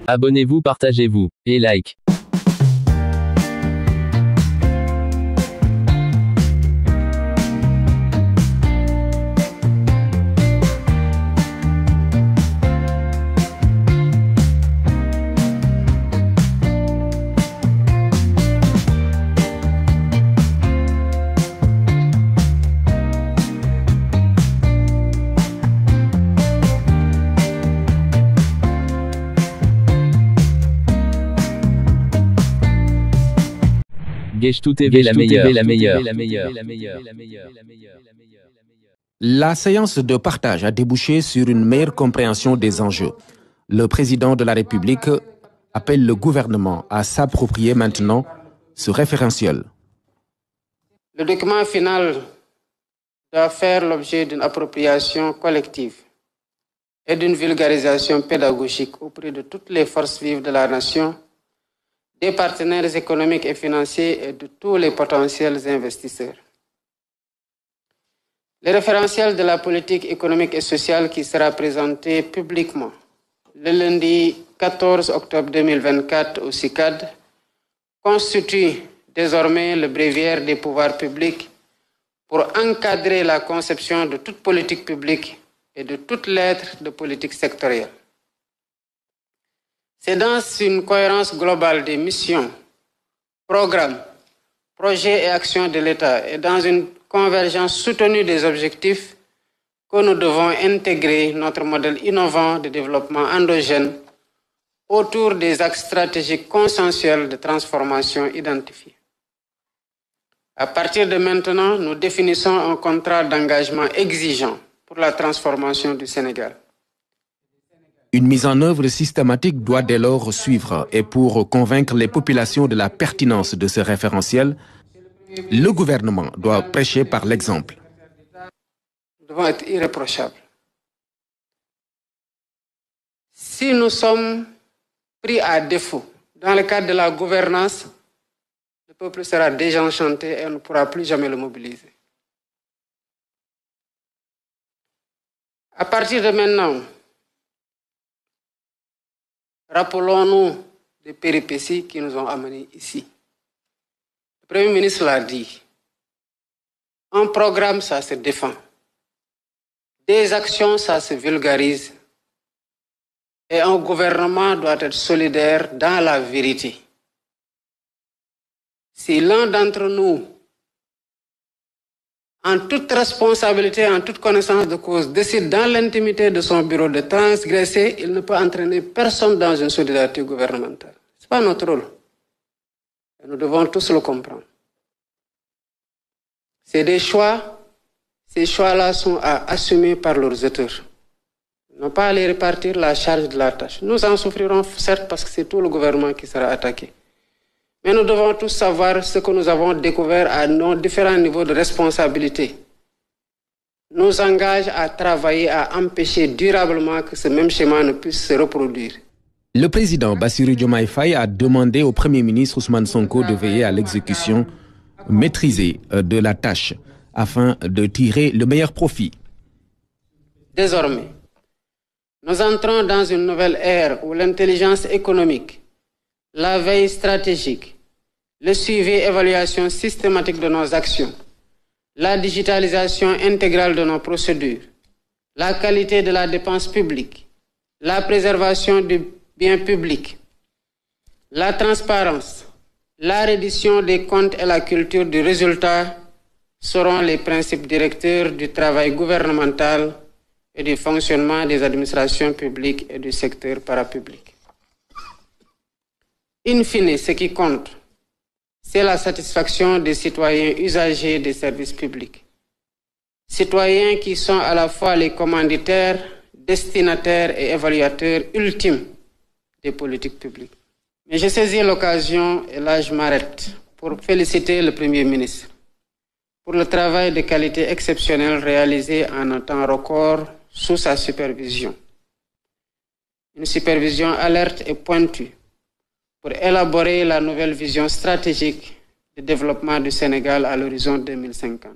Abonnez-vous, partagez-vous et like. Guechtou TV, la meilleure. La séance de partage a débouché sur une meilleure compréhension des enjeux. Le président de la République appelle le gouvernement à s'approprier maintenant ce référentiel. Le document final doit faire l'objet d'une appropriation collective et d'une vulgarisation pédagogique auprès de toutes les forces vives de la nation, des partenaires économiques et financiers et de tous les potentiels investisseurs. Le référentiel de la politique économique et sociale qui sera présenté publiquement le lundi 14 octobre 2024 au CICAD constitue désormais le bréviaire des pouvoirs publics pour encadrer la conception de toute politique publique et de toute lettre de politique sectorielle. C'est dans une cohérence globale des missions, programmes, projets et actions de l'État et dans une convergence soutenue des objectifs que nous devons intégrer notre modèle innovant de développement endogène autour des axes stratégiques consensuels de transformation identifiés. À partir de maintenant, nous définissons un contrat d'engagement exigeant pour la transformation du Sénégal. Une mise en œuvre systématique doit dès lors suivre et pour convaincre les populations de la pertinence de ce référentiel, le gouvernement doit prêcher par l'exemple. Nous devons être irréprochables. Si nous sommes pris à défaut dans le cadre de la gouvernance, le peuple sera désenchanté et on ne pourra plus jamais le mobiliser. À partir de maintenant, rappelons-nous des péripéties qui nous ont amenés ici. Le Premier ministre l'a dit. Un programme, ça se défend. Des actions, ça se vulgarise. Et un gouvernement doit être solidaire dans la vérité. Si l'un d'entre nous, en toute responsabilité, en toute connaissance de cause, décide dans l'intimité de son bureau de transgresser, il ne peut entraîner personne dans une solidarité gouvernementale. Ce n'est pas notre rôle. Et nous devons tous le comprendre. C'est des choix. Ces choix-là sont à assumer par leurs auteurs. Ils n'ont pas à les répartir la charge de la tâche. Nous en souffrirons certes parce que c'est tout le gouvernement qui sera attaqué. Mais nous devons tous savoir ce que nous avons découvert à nos différents niveaux de responsabilité. Nous engage à travailler à empêcher durablement que ce même schéma ne puisse se reproduire. Le président Bassirou Diomaye Faye a demandé au Premier ministre Ousmane Sonko de veiller à l'exécution maîtrisée de la tâche afin de tirer le meilleur profit. Désormais, nous entrons dans une nouvelle ère où l'intelligence économique, la veille stratégique, le suivi et évaluation systématique de nos actions, la digitalisation intégrale de nos procédures, la qualité de la dépense publique, la préservation du bien public, la transparence, la reddition des comptes et la culture du résultat seront les principes directeurs du travail gouvernemental et du fonctionnement des administrations publiques et du secteur parapublic. In fine, ce qui compte, c'est la satisfaction des citoyens usagers des services publics. Citoyens qui sont à la fois les commanditaires, destinataires et évaluateurs ultimes des politiques publiques. Mais je saisis l'occasion, et là je m'arrête, pour féliciter le Premier ministre pour le travail de qualité exceptionnelle réalisé en un temps record sous sa supervision. Une supervision alerte et pointue pour élaborer la nouvelle vision stratégique de développement du Sénégal à l'horizon 2050.